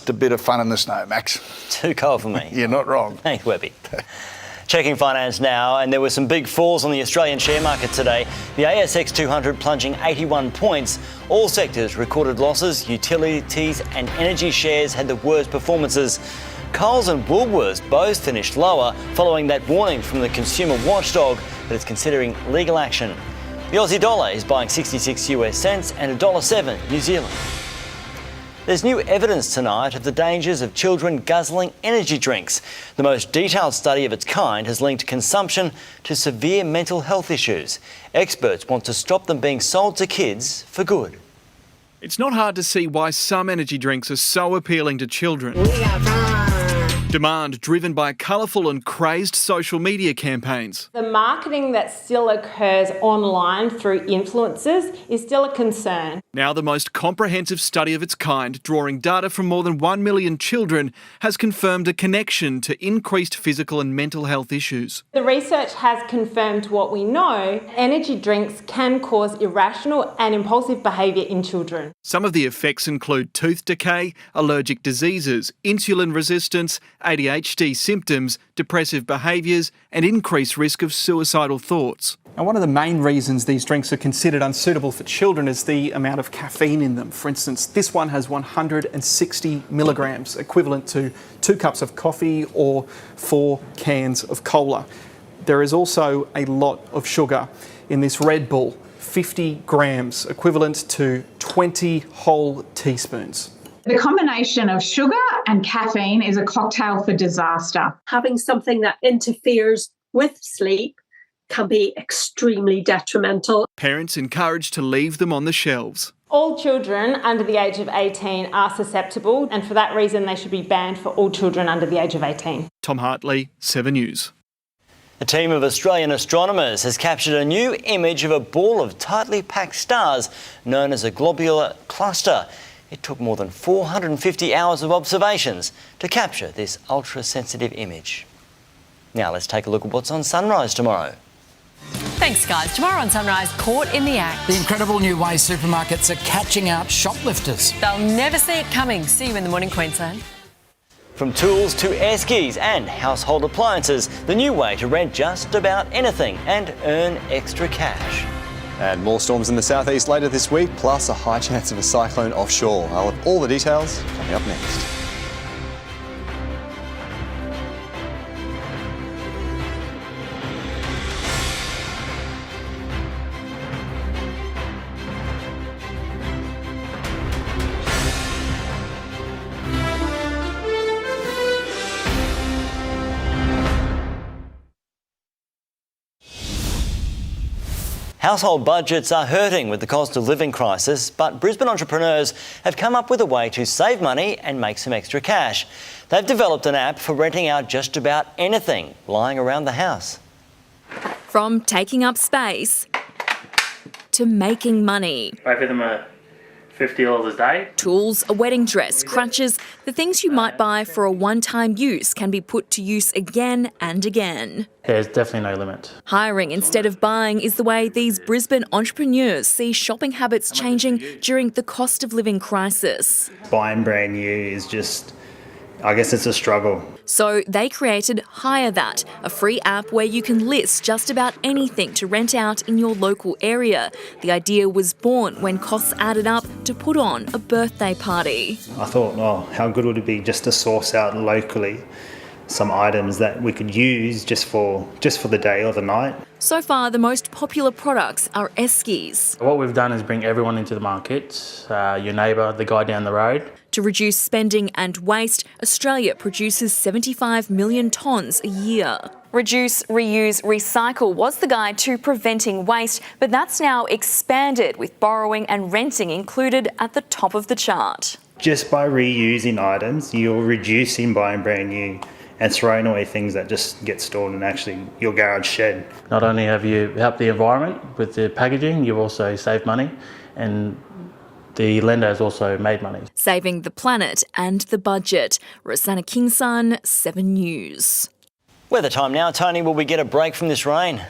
just a bit of fun in the snow, Max. Too cold for me. You're not wrong. Thanks, Webby. Checking finance now, and there were some big falls on the Australian share market today. The ASX 200 plunging 81 points. All sectors recorded losses. Utilities and energy shares had the worst performances. Coles and Woolworths both finished lower following that warning from the consumer watchdog that it's considering legal action. The Aussie dollar is buying 66 US cents and $1.07 New Zealand. There's new evidence tonight of the dangers of children guzzling energy drinks. The most detailed study of its kind has linked consumption to severe mental health issues. Experts want to stop them being sold to kids for good. It's not hard to see why some energy drinks are so appealing to children. Demand driven by colourful and crazed social media campaigns. The marketing that still occurs online through influencers is still a concern. Now the most comprehensive study of its kind, drawing data from more than 1 million children, has confirmed a connection to increased physical and mental health issues. The research has confirmed what we know: energy drinks can cause irrational and impulsive behaviour in children. Some of the effects include tooth decay, allergic diseases, insulin resistance, ADHD symptoms, depressive behaviours and increased risk of suicidal thoughts. And one of the main reasons these drinks are considered unsuitable for children is the amount of caffeine in them. For instance, this one has 160 milligrams, equivalent to 2 cups of coffee or 4 cans of cola. There is also a lot of sugar in this Red Bull, 50 grams, equivalent to 20 whole teaspoons. The combination of sugar and caffeine is a cocktail for disaster. Having something that interferes with sleep can be extremely detrimental. Parents encouraged to leave them on the shelves. All children under the age of 18 are susceptible, and for that reason they should be banned for all children under the age of 18. Tom Hartley, 7 News. A team of Australian astronomers has captured a new image of a ball of tightly packed stars known as a globular cluster. It took more than 450 hours of observations to capture this ultra-sensitive image. Now let's take a look at what's on Sunrise tomorrow. Thanks, guys. Tomorrow on Sunrise, caught in the act. The incredible new way supermarkets are catching out shoplifters. They'll never see it coming. See you in the morning, Queensland. From tools to air skis and household appliances, the new way to rent just about anything and earn extra cash. And more storms in the southeast later this week, plus a high chance of a cyclone offshore. I'll have all the details coming up next. Household budgets are hurting with the cost of living crisis, but Brisbane entrepreneurs have come up with a way to save money and make some extra cash. They've developed an app for renting out just about anything lying around the house. From taking up space to making money. Both of them are $50 a day. Tools, a wedding dress, crutches, the things you might buy for a one-time use can be put to use again and again. There's definitely no limit. Hiring instead of buying is the way these Brisbane entrepreneurs see shopping habits changing during the cost of living crisis. Buying brand new is just, I guess it's a struggle. So they created Hire That, a free app where you can list just about anything to rent out in your local area. The idea was born when costs added up to put on a birthday party. I thought, oh, how good would it be just to source out locally some items that we could use just for the day or the night. So far, the most popular products are eskies. What we've done is bring everyone into the market, your neighbour, the guy down the road. To reduce spending and waste, Australia produces 75 million tonnes a year. Reduce, reuse, recycle was the guide to preventing waste, but that's now expanded with borrowing and renting included at the top of the chart. Just by reusing items, you're reducing buying brand new and throwing away things that just get stored in actually your garage shed. Not only have you helped the environment with the packaging, you've also saved money, and the lender has also made money. Saving the planet and the budget. Rosanna Kingson, 7 News. Weather time now. Tony, will we get a break from this rain?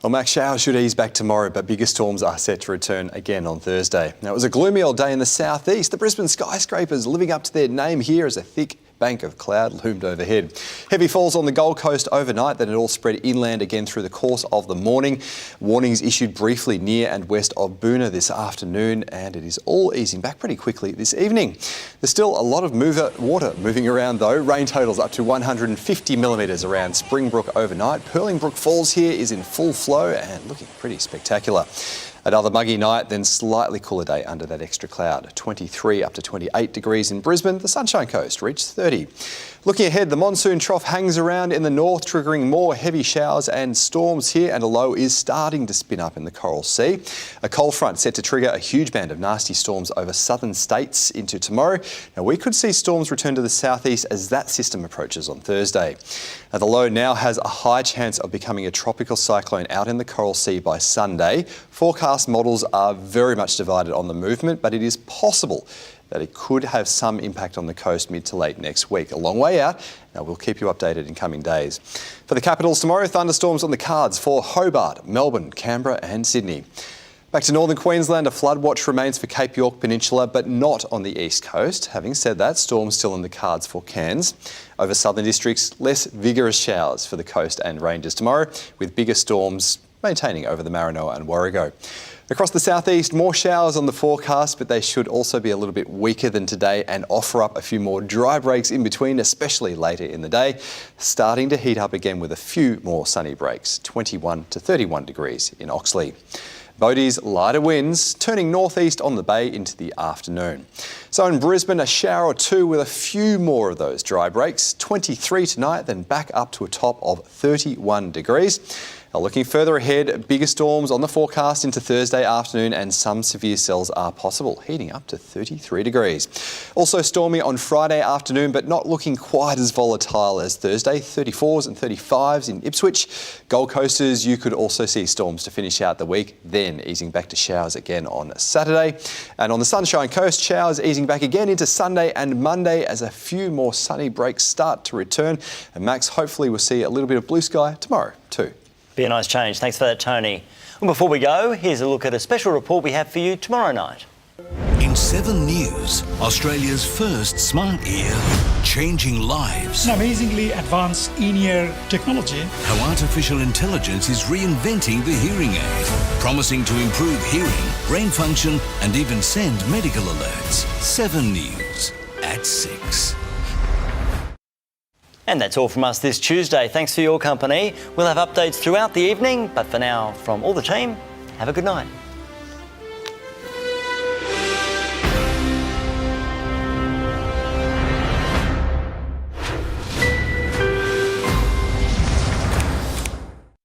Well, Max, showers should ease back tomorrow, but bigger storms are set to return again on Thursday. Now, it was a gloomy old day in the southeast. The Brisbane skyscrapers living up to their name here as a thick bank of cloud loomed overhead. Heavy falls on the Gold Coast overnight, then it all spread inland again through the course of the morning. Warnings issued briefly near and west of Boona this afternoon, and it is all easing back pretty quickly this evening. There's still a lot of water moving around though. Rain totals up to 150 millimetres around Springbrook overnight. Purlingbrook Falls here is in full flow and looking pretty spectacular. Another muggy night, then slightly cooler day under that extra cloud. 23 up to 28 degrees in Brisbane. The Sunshine Coast reached 30. Looking ahead, the monsoon trough hangs around in the north, triggering more heavy showers and storms here, and a low is starting to spin up in the Coral Sea. A cold front set to trigger a huge band of nasty storms over southern states into tomorrow. Now, we could see storms return to the southeast as that system approaches on Thursday. Now, the low now has a high chance of becoming a tropical cyclone out in the Coral Sea by Sunday. Forecast models are very much divided on the movement, but it is possible that it could have some impact on the coast mid to late next week. A long way out. Now, we'll keep you updated in coming days. For the capitals tomorrow, thunderstorms on the cards for Hobart, Melbourne, Canberra and Sydney. Back to northern Queensland, a flood watch remains for Cape York Peninsula, but not on the east coast. Having said that, storms still in the cards for Cairns. Over southern districts, less vigorous showers for the coast and ranges tomorrow, with bigger storms maintaining over the Maranoa and Warrego. Across the southeast, more showers on the forecast, but they should also be a little bit weaker than today and offer up a few more dry breaks in between, especially later in the day. Starting to heat up again with a few more sunny breaks, 21 to 31 degrees in Oxley. Bodie's lighter winds turning northeast on the bay into the afternoon. So in Brisbane, a shower or two with a few more of those dry breaks. 23 tonight, then back up to a top of 31 degrees. Now, looking further ahead, bigger storms on the forecast into Thursday afternoon and some severe cells are possible, heating up to 33 degrees. Also stormy on Friday afternoon, but not looking quite as volatile as Thursday. 34s and 35s in Ipswich. Gold Coasters, you could also see storms to finish out the week, then easing back to showers again on Saturday. And on the Sunshine Coast, showers easing back again into Sunday and Monday as a few more sunny breaks start to return. And Max, hopefully we'll see a little bit of blue sky tomorrow too. Be a nice change. Thanks for that, Tony. And before we go, here's a look at a special report we have for you tomorrow night. In 7 News, Australia's first smart ear, changing lives. An amazingly advanced in-ear technology. How artificial intelligence is reinventing the hearing aid, promising to improve hearing, brain function, and even send medical alerts. 7 News at 6. And that's all from us this Tuesday. Thanks for your company. We'll have updates throughout the evening, but for now, from all the team, have a good night.